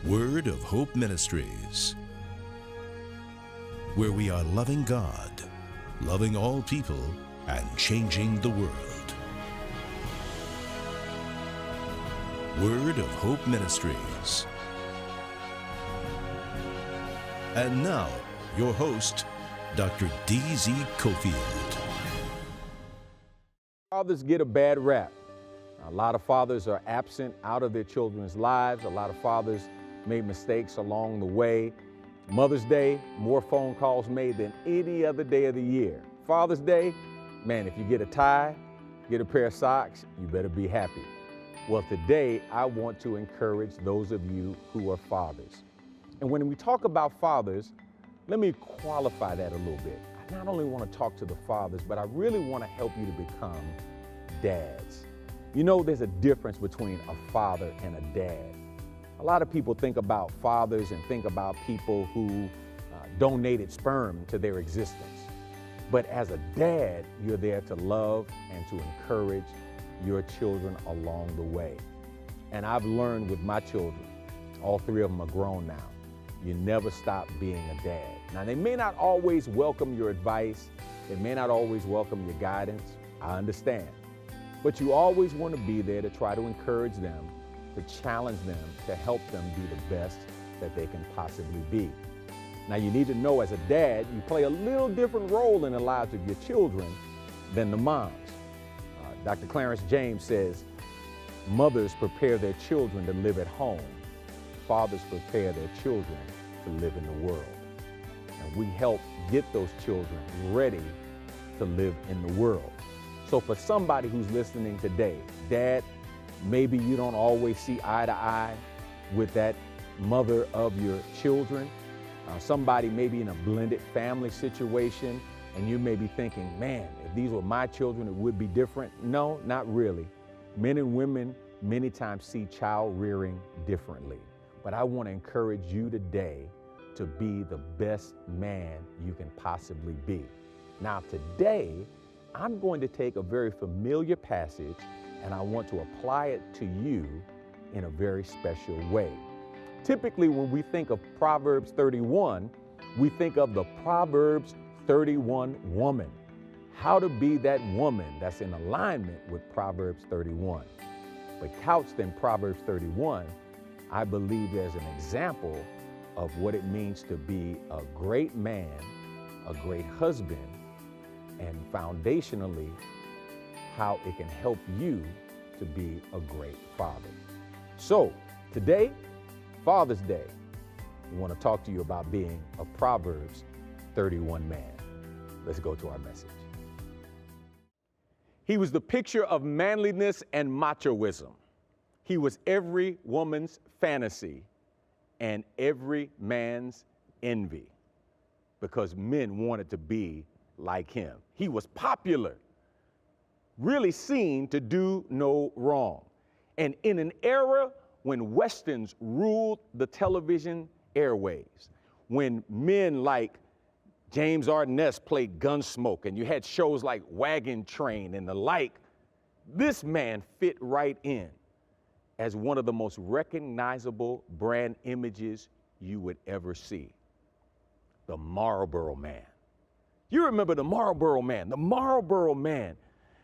Word of Hope Ministries, where we are loving God, loving all people, and changing the world. Word of Hope Ministries. And now, your host, Dr. D.Z. Cofield. Fathers get a bad rap. A lot of fathers are absent out of their children's lives. A lot of fathers made mistakes along the way. Mother's Day, more phone calls made than any other day of the year. Father's Day, man, if you get a tie, get a pair of socks, you better be happy. Well, today I want to encourage those of you who are fathers. And when we talk about fathers, let me qualify that a little bit. I not only want to talk to the fathers, but I really want to help you to become dads. You know, there's a difference between a father and a dad. A lot of people think about fathers and think about people who donated sperm to their existence. But as a dad, you're there to love and to encourage your children along the way. And I've learned with my children, all three of them are grown now, you never stop being a dad. Now, they may not always welcome your advice. They may not always welcome your guidance. I understand. But you always want to be there to try to encourage them, to challenge them, to help them be the best that they can possibly be. Now, you need to know as a dad, you play a little different role in the lives of your children than the moms. Dr. Clarence James says, mothers prepare their children to live at home. Fathers prepare their children to live in the world. And we help get those children ready to live in the world. So for somebody who's listening today, Dad, maybe you don't always see eye to eye with that mother of your children. Somebody maybe in a blended family situation, and you may be thinking, man, if these were my children, it would be different. No, not really. Men and women many times see child rearing differently. But I want to encourage you today to be the best man you can possibly be. Now today, I'm going to take a very familiar passage and I want to apply it to you in a very special way. Typically, when we think of Proverbs 31, we think of the Proverbs 31 woman, how to be that woman that's in alignment with Proverbs 31. But couched in Proverbs 31, I believe there's an example of what it means to be a great man, a great husband, and foundationally, how it can help you to be a great father. So today, Father's Day, we want to talk to you about being a Proverbs 31 man. Let's go to our message. He was the picture of manliness and machoism. He was every woman's fantasy and every man's envy because men wanted to be like him. He was popular, really seen to do no wrong. And in an era when Westerns ruled the television airwaves, when men like James Arness played Gunsmoke, and you had shows like Wagon Train and the like, this man fit right in as one of the most recognizable brand images you would ever see. The Marlboro Man. You remember the Marlboro Man. The Marlboro Man.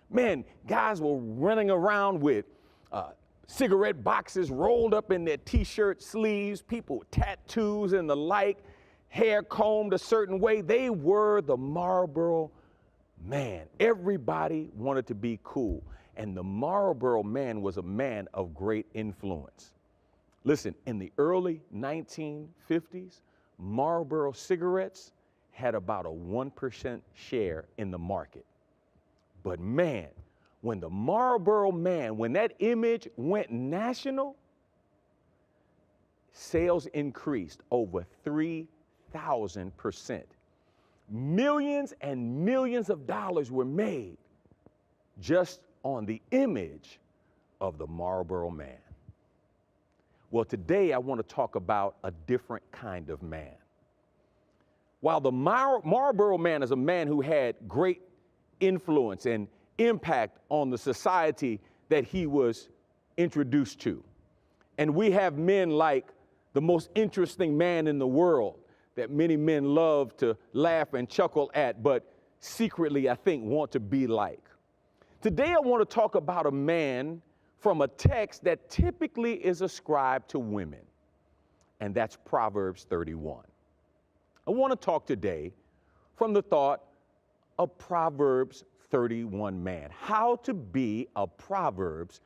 Man, guys were running around with cigarette boxes rolled up in their t-shirt sleeves, people with tattoos and the like, hair combed a certain way. They were the Marlboro Man. Everybody wanted to be cool. And the Marlboro Man was a man of great influence. Listen, in the early 1950s, Marlboro cigarettes had about a 1% share in the market. But man, when the Marlboro Man, when that image went national, sales increased over 3,000%. Millions and millions of dollars were made just on the image of the Marlboro Man. Well, today I want to talk about a different kind of man. While the Marlboro Man is a man who had great influence and impact on the society that he was introduced to, and we have men like the most interesting man in the world that many men love to laugh and chuckle at, but secretly, I think, want to be like. Today, I want to talk about a man from a text that typically is ascribed to women, and that's Proverbs 31. I want to talk today from the thought of Proverbs 31 man, how to be a Proverbs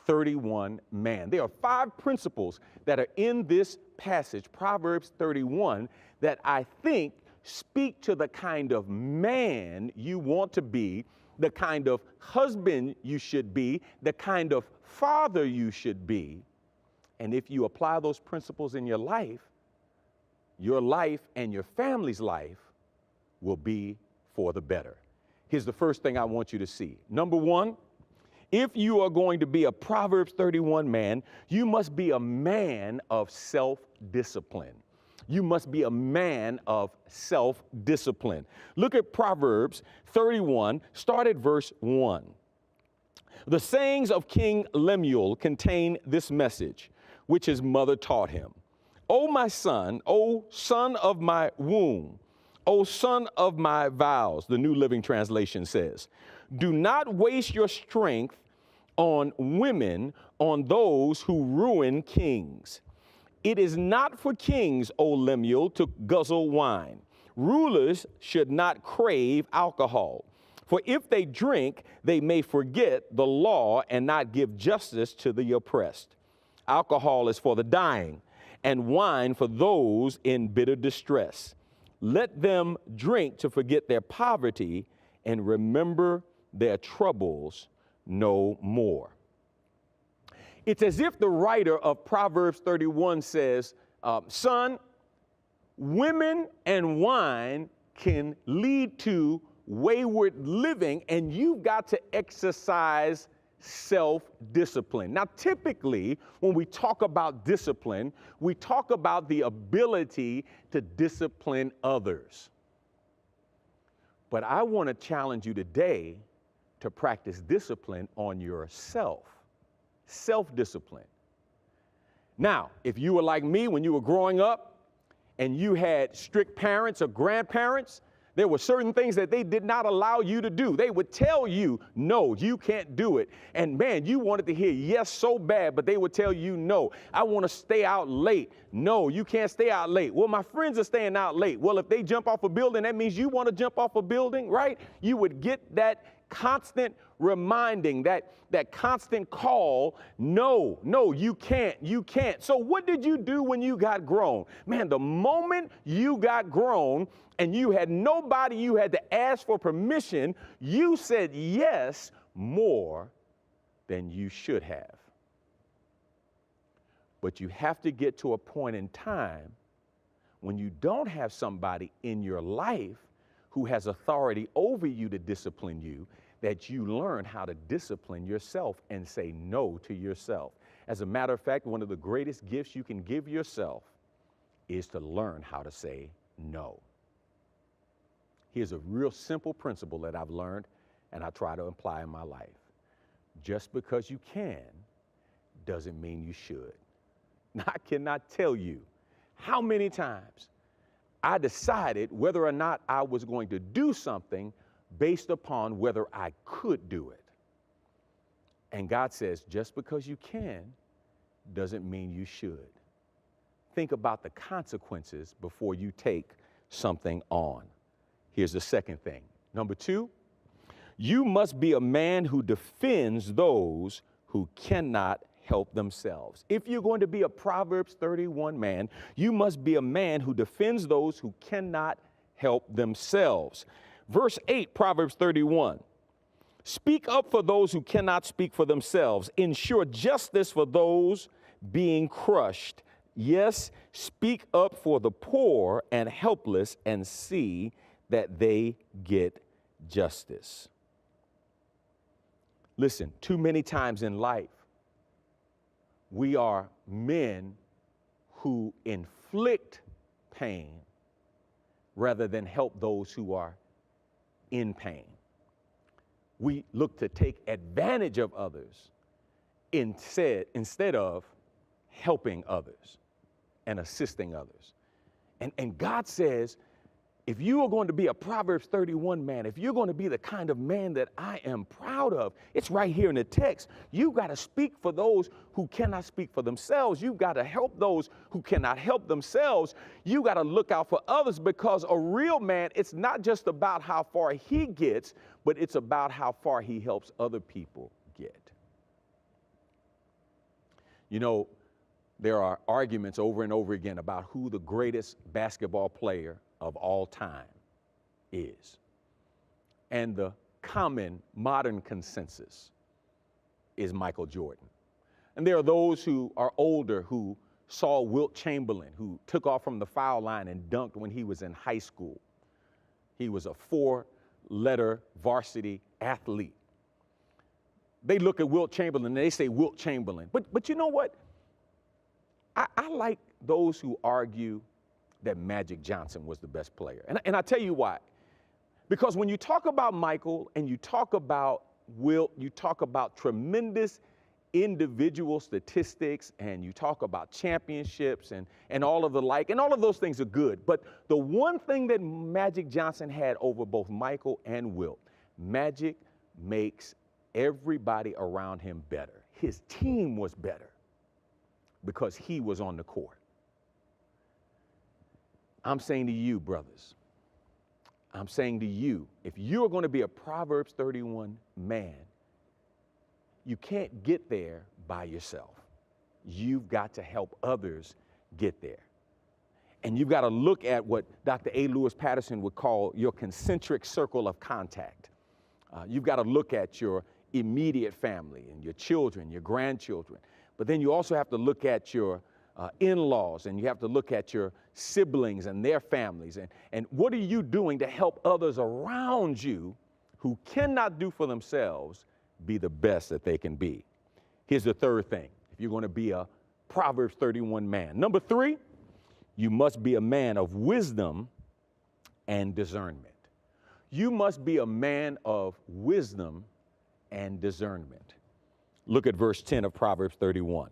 31 man. There are 5 principles that are in this passage, Proverbs 31, that I think speak to the kind of man you want to be, the kind of husband you should be, the kind of father you should be. And if you apply those principles in your life and your family's life will be for the better. Here's the first thing I want you to see. Number 1, if you are going to be a Proverbs 31 man, you must be a man of self-discipline. You must be a man of self-discipline. Look at Proverbs 31, start at verse 1. The sayings of King Lemuel contain this message, which his mother taught him. O my son, O son of my womb, O son of my vows, the New Living Translation says, do not waste your strength on women, on those who ruin kings. It is not for kings, O Lemuel, to guzzle wine. Rulers should not crave alcohol. For if they drink, they may forget the law and not give justice to the oppressed. Alcohol is for the dying, and wine for those in bitter distress. Let them drink to forget their poverty and remember their troubles no more. It's as if the writer of Proverbs 31 says, son, women and wine can lead to wayward living, and you've got to exercise self-discipline. Now, typically, when we talk about discipline, we talk about the ability to discipline others. But I want to challenge you today to practice discipline on yourself, self-discipline. Now, if you were like me when you were growing up and you had strict parents or grandparents, there were certain things that they did not allow you to do. They would tell you, no, you can't do it. And man, you wanted to hear yes so bad, but they would tell you, no, I want to stay out late. No, you can't stay out late. Well, my friends are staying out late. Well, if they jump off a building, that means you want to jump off a building, right? You would get that constant reminding, that constant call, no, you can't. So what did you do when you got grown? Man, the moment you got grown and you had nobody you had to ask for permission, you said yes more than you should have. But you have to get to a point in time when you don't have somebody in your life who has authority over you to discipline you, that you learn how to discipline yourself and say no to yourself. As a matter of fact, one of the greatest gifts you can give yourself is to learn how to say no. Here's a real simple principle that I've learned and I try to apply in my life. Just because you can doesn't mean you should. Now, I cannot tell you how many times I decided whether or not I was going to do something based upon whether I could do it. And God says, just because you can doesn't mean you should. Think about the consequences before you take something on. Here's the second thing. Number 2, you must be a man who defends those who cannot help themselves. If you're going to be a Proverbs 31 man, you must be a man who defends those who cannot help themselves. Verse 8, Proverbs 31. Speak up for those who cannot speak for themselves. Ensure justice for those being crushed. Yes, speak up for the poor and helpless and see that they get justice. Listen, too many times in life, we are men who inflict pain rather than help those who are in pain. We look to take advantage of others instead of helping others. and assisting others. And God says, if you are going to be a Proverbs 31 man, if you're going to be the kind of man that I am proud of, it's right here in the text. You got to speak for those who cannot speak for themselves. You got to help those who cannot help themselves. You got to look out for others, because a real man, it's not just about how far he gets, but it's about how far he helps other people get. You know, there are arguments over and over again about who the greatest basketball player of all time is. And the common modern consensus is Michael Jordan. And there are those who are older who saw Wilt Chamberlain, who took off from the foul line and dunked when he was in high school. He was a 4-letter varsity athlete. They look at Wilt Chamberlain and they say Wilt Chamberlain. But you know what? I like those who argue that Magic Johnson was the best player. And I tell you why. Because when you talk about Michael and you talk about Wilt, you talk about tremendous individual statistics, and you talk about championships and all of the like, and all of those things are good. But the one thing that Magic Johnson had over both Michael and Wilt, Magic makes everybody around him better. His team was better because he was on the court. I'm saying to you, brothers, I'm saying to you, if you're going to be a Proverbs 31 man, you can't get there by yourself. You've got to help others get there. And you've got to look at what Dr. A. Lewis Patterson would call your concentric circle of contact. You've got to look at your immediate family and your children, your grandchildren. But then you also have to look at your in-laws, and you have to look at your siblings and their families. And what are you doing to help others around you who cannot do for themselves be the best that they can be? Here's the third thing, if you're going to be a Proverbs 31 man. Number 3, you must be a man of wisdom and discernment. You must be a man of wisdom and discernment. Look at verse 10 of Proverbs 31.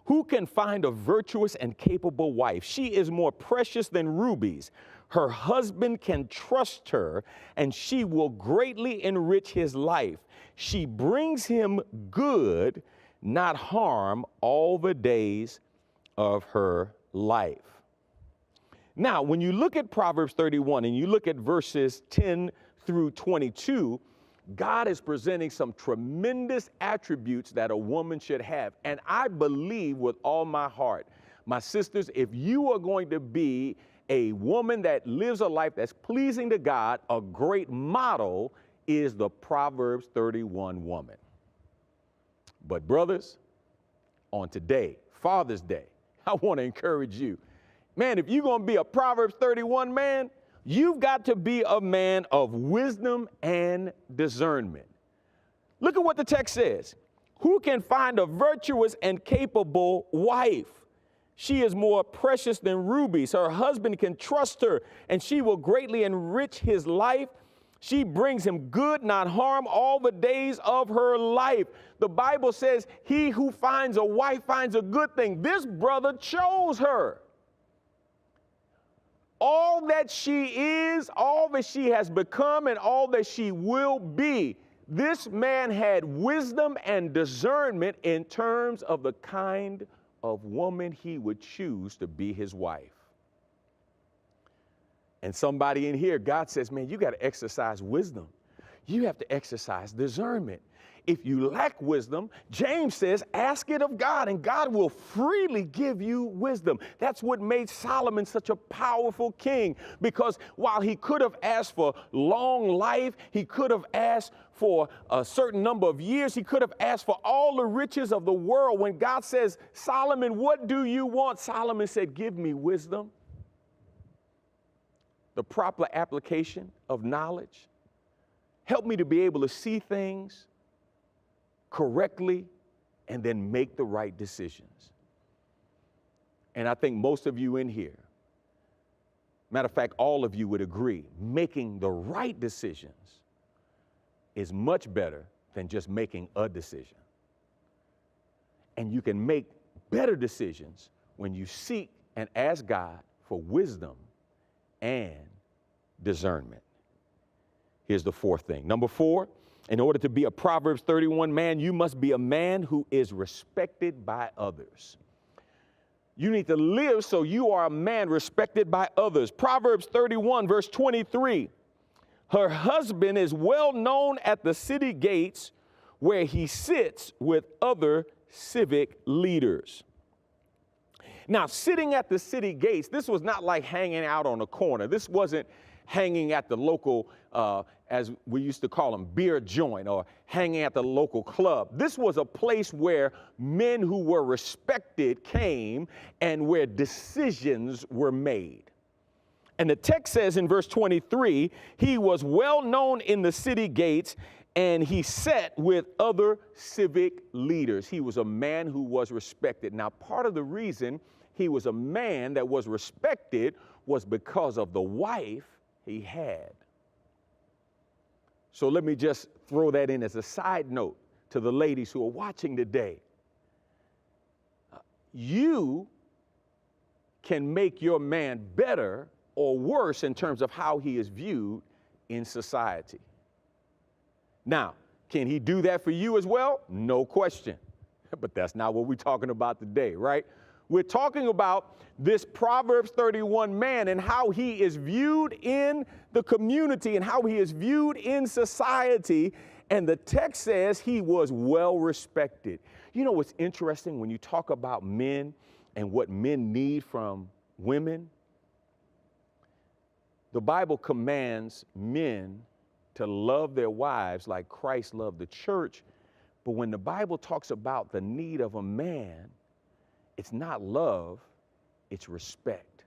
Who can find a virtuous and capable wife? She is more precious than rubies. Her husband can trust her, and she will greatly enrich his life. She brings him good, not harm, all the days of her life. Now, when you look at Proverbs 31 and you look at verses 10 through 22, God is presenting some tremendous attributes that a woman should have. And I believe with all my heart, my sisters, if you are going to be a woman that lives a life that's pleasing to God, a great model is the Proverbs 31 woman. But brothers, on today, Father's Day, I want to encourage you, man, if you're going to be a Proverbs 31 man, you've got to be a man of wisdom and discernment. Look at what the text says. Who can find a virtuous and capable wife? She is more precious than rubies. Her husband can trust her, and she will greatly enrich his life. She brings him good, not harm, all the days of her life. The Bible says, he who finds a wife finds a good thing. This brother chose her. All that she is, all that she has become, and all that she will be, this man had wisdom and discernment in terms of the kind of woman he would choose to be his wife. And somebody in here, God says, man, you got to exercise wisdom. You have to exercise discernment. If you lack wisdom, James says, ask it of God, and God will freely give you wisdom. That's what made Solomon such a powerful king, because while he could have asked for long life, he could have asked for a certain number of years, he could have asked for all the riches of the world. When God says, Solomon, what do you want? Solomon said, give me wisdom, the proper application of knowledge. Help me to be able to see things correctly and then make the right decisions. And I think most of you in here, matter of fact, all of you would agree, making the right decisions is much better than just making a decision. And you can make better decisions when you seek and ask God for wisdom and discernment. Here's the fourth thing. Number 4, in order to be a Proverbs 31 man, you must be a man who is respected by others. You need to live so you are a man respected by others. Proverbs 31, verse 23. Her husband is well known at the city gates where he sits with other civic leaders. Now, sitting at the city gates, this was not like hanging out on a corner. This wasn't hanging at the local, as we used to call them, beer joint, or hanging at the local club. This was a place where men who were respected came and where decisions were made. And the text says in verse 23, he was well known in the city gates and he sat with other civic leaders. He was a man who was respected. Now, part of the reason he was a man that was respected was because of the wife he had. So let me just throw that in as a side note to the ladies who are watching today. You can make your man better or worse in terms of how he is viewed in society. Now, can he do that for you as well? No question. But that's not what we're talking about today, right? We're talking about this Proverbs 31 man and how he is viewed in the community and how he is viewed in society. And the text says he was well respected. You know what's interesting when you talk about men and what men need from women? The Bible commands men to love their wives like Christ loved the church. But when the Bible talks about the need of a man, it's not love, it's respect.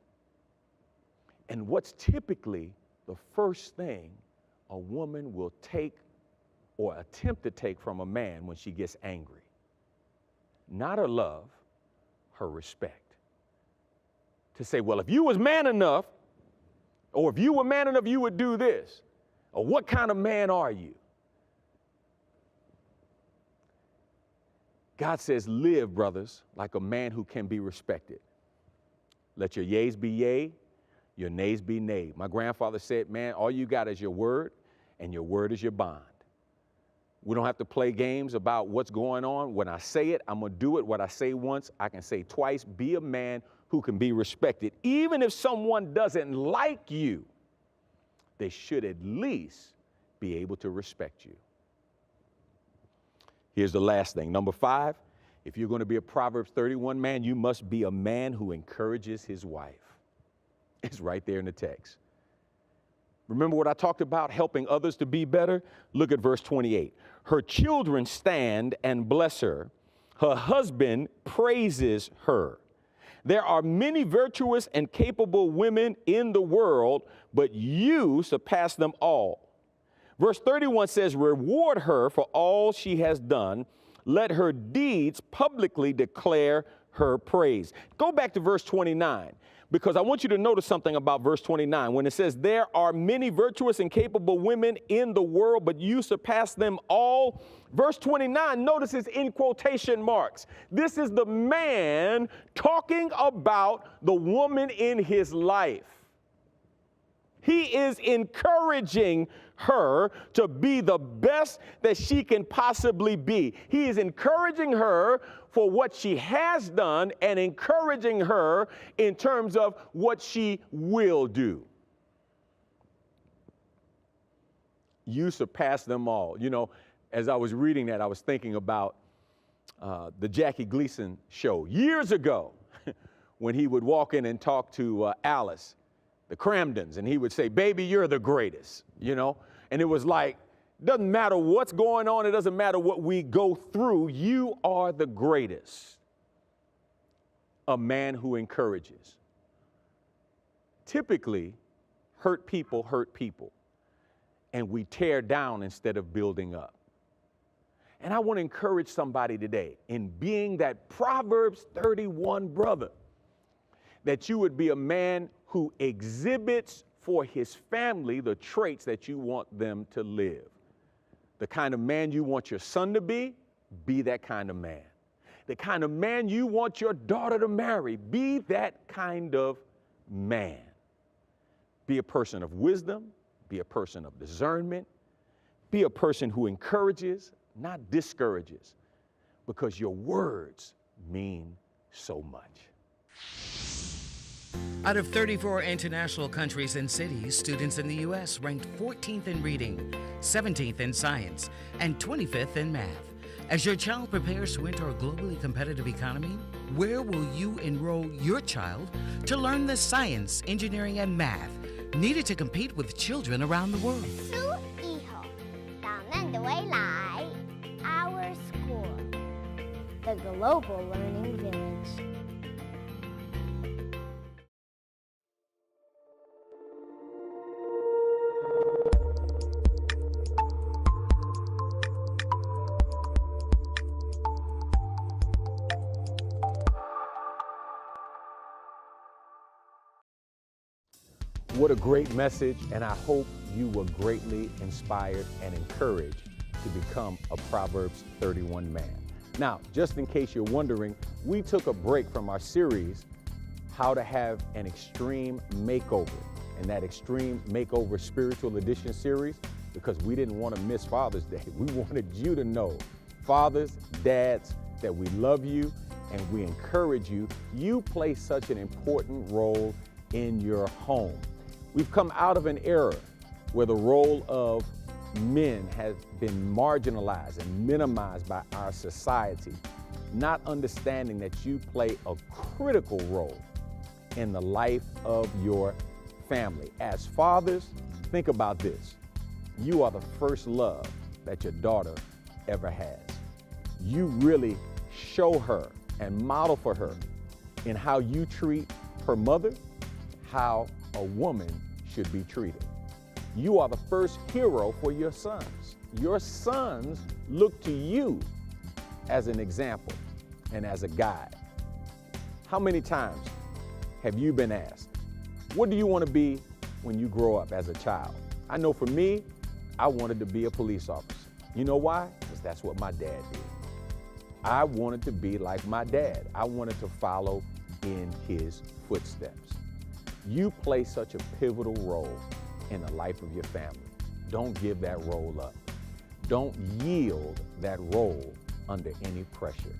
And what's typically the first thing a woman will take or attempt to take from a man when she gets angry? Not her love, her respect. To say, well, if you was man enough, or if you were man enough, you would do this. Or what kind of man are you? God says, live, brothers, like a man who can be respected. Let your yeas be yea, your nays be nay. My grandfather said, man, all you got is your word, and your word is your bond. We don't have to play games about what's going on. When I say it, I'm going to do it. What I say once, I can say twice. Be a man who can be respected. Even if someone doesn't like you, they should at least be able to respect you. Here's the last thing. Number 5, if you're going to be a Proverbs 31 man, you must be a man who encourages his wife. It's right there in the text. Remember what I talked about, helping others to be better? Look at verse 28. Her children stand and bless her. Her husband praises her. There are many virtuous and capable women in the world, but you surpass them all. Verse 31 says, reward her for all she has done. Let her deeds publicly declare her praise. Go back to verse 29, because I want you to notice something about verse 29. When it says, there are many virtuous and capable women in the world, but you surpass them all. Verse 29, notice it's in quotation marks. This is the man talking about the woman in his life. He is encouraging her to be the best that she can possibly be. He is encouraging her for what she has done and encouraging her in terms of what she will do. You surpass them all. You know, as I was reading that, I was thinking about the Jackie Gleason show years ago when he would walk in and talk to Alice, the Cramdens, and he would say, baby, you're the greatest, you know? And it was like, doesn't matter what's going on, it doesn't matter what we go through, you are the greatest. A man who encourages. Typically, hurt people, and we tear down instead of building up. And I want to encourage somebody today in being that Proverbs 31 brother, that you would be a man who exhibits for his family the traits that you want them to live. The kind of man you want your son to be that kind of man. the kind of man you want your daughter to marry. Be that kind of man. Be a person of wisdom. Be a person of discernment. Be a person who encourages, not discourages, because your words mean so much. Out of 34 international countries and cities, students in the U.S. ranked 14th in reading, 17th in science, and 25th in math. As your child prepares to enter a globally competitive economy, where will you enroll your child to learn the science, engineering, and math needed to compete with children around the world? 以后，岛难的未来 Our School, the Global Learning Village. What a great message, and I hope you were greatly inspired and encouraged to become a Proverbs 31 man. Now, just in case you're wondering, we took a break from our series, How to Have an Extreme Makeover, and that Extreme Makeover Spiritual Edition series, because we didn't want to miss Father's Day. We wanted you to know, fathers, dads, that we love you and we encourage you. You play such an important role in your home. We've come out of an era where the role of men has been marginalized and minimized by our society, not understanding that you play a critical role in the life of your family. As fathers, think about this. You are the first love that your daughter ever has. You really show her and model for her in how you treat her mother, how a woman should be treated. You are the first hero for your sons. Your sons look to you as an example and as a guide. How many times have you been asked, what do you want to be when you grow up as a child? I know for me, I wanted to be a police officer. You know why? Because that's what my dad did. I wanted to be like my dad. I wanted to follow in his footsteps. You play such a pivotal role in the life of your family. Don't give that role up. Don't yield that role under any pressure.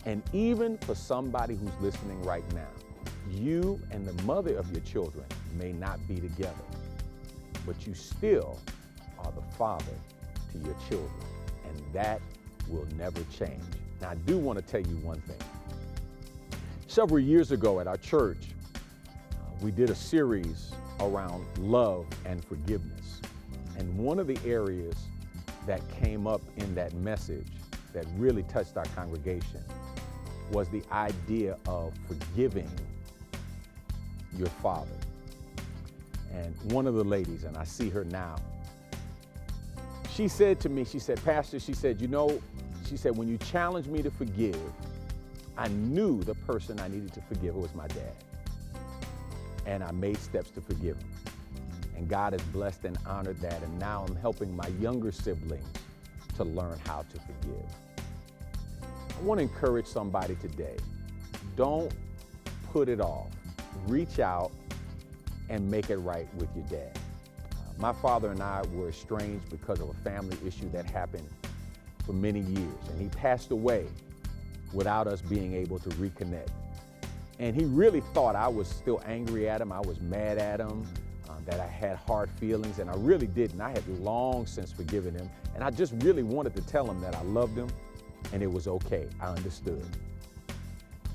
And even for somebody who's listening right now, you and the mother of your children may not be together, but you still are the father to your children, and that will never change. Now, I do want to tell you one thing. Several years ago at our church, we did a series around love and forgiveness. And one of the areas that came up in that message that really touched our congregation was the idea of forgiving your father. And one of the ladies, and I see her now, she said to me, she said, Pastor, she said, you know, she said, when you challenged me to forgive, I knew the person I needed to forgive was my dad. And I made steps to forgive him. And God has blessed and honored that. And now I'm helping my younger siblings to learn how to forgive. I want to encourage somebody today. Don't put it off. Reach out and make it right with your dad. My father and I were estranged because of a family issue that happened for many years. And he passed away without us being able to reconnect. And he really thought I was still angry at him. I was mad at him, that I had hard feelings, and I really didn't. I had long since forgiven him, and I just really wanted to tell him that I loved him, and it was okay. I understood.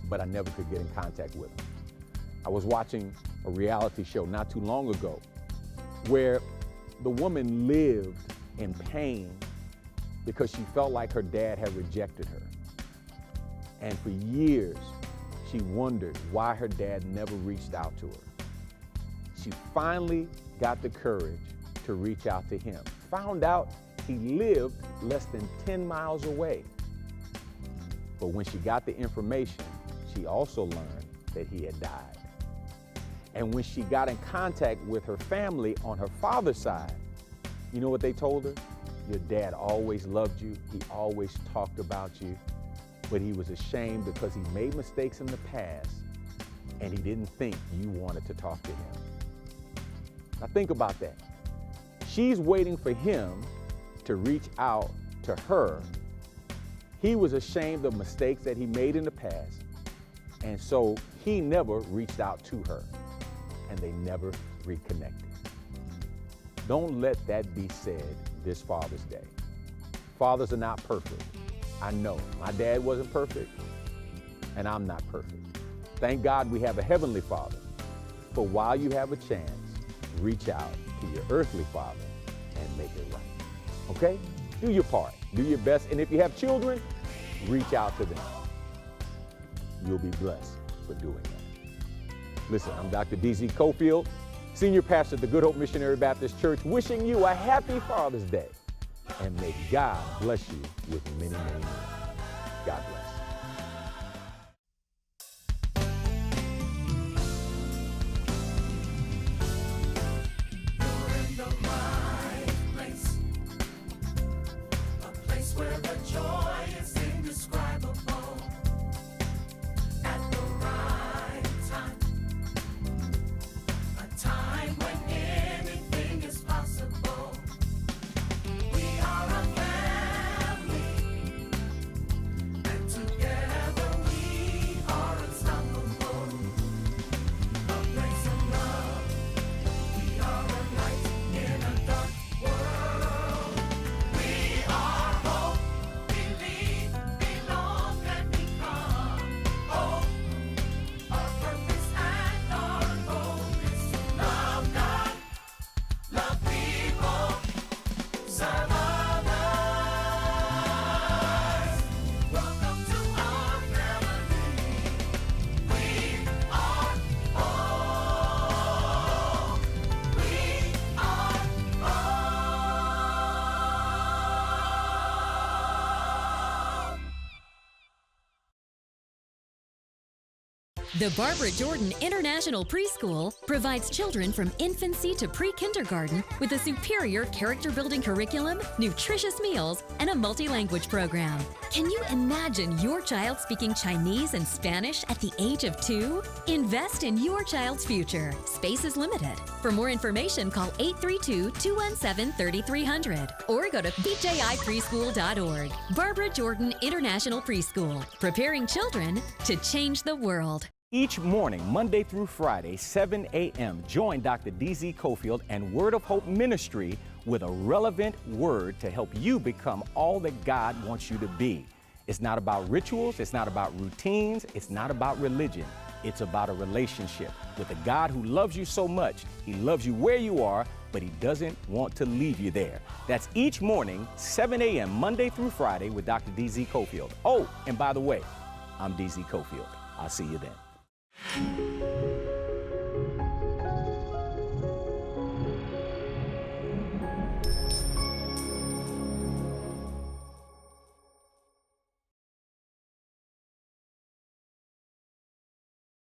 But I never could get in contact with him. I was watching a reality show not too long ago where the woman lived in pain because she felt like her dad had rejected her. And for years, she wondered why her dad never reached out to her. She finally got the courage to reach out to him. Found out he lived less than 10 miles away. But when she got the information, she also learned that he had died. And when she got in contact with her family on her father's side, you know what they told her? Your dad always loved you. He always talked about you. but he was ashamed because he made mistakes in the past and he didn't think you wanted to talk to him. Now think about that. She's waiting for him to reach out to her. He was ashamed of mistakes that he made in the past, and so he never reached out to her, and they never reconnected. Don't let that be said this Father's Day. Fathers are not perfect. I know. My dad wasn't perfect, and I'm not perfect. Thank God we have a Heavenly Father. But while you have a chance, reach out to your earthly father and make it right. Okay? Do your part. Do your best. And if you have children, reach out to them. You'll be blessed for doing that. Listen, I'm Dr. D.Z. Cofield, Senior Pastor at the Good Hope Missionary Baptist Church, wishing you a happy Father's Day. And may God bless you with many, many more. God bless. The Barbara Jordan International Preschool provides children from infancy to pre-kindergarten with a superior character-building curriculum, nutritious meals, and a multi-language program. Can you imagine your child speaking Chinese and Spanish at the age of 2? Invest in your child's future. Space is limited. For more information, call 832-217-3300 or go to bjipreschool.org. Barbara Jordan International Preschool, preparing children to change the world. Each morning, Monday through Friday, 7 a.m., join Dr. D.Z. Cofield and Word of Hope Ministry with a relevant word to help you become all that God wants you to be. It's not about rituals, it's not about routines, it's not about religion. It's about a relationship with a God who loves you so much. He loves you where you are, but He doesn't want to leave you there. That's each morning, 7 a.m., Monday through Friday with Dr. D.Z. Cofield. Oh, and by the way, I'm D.Z. Cofield. I'll see you then.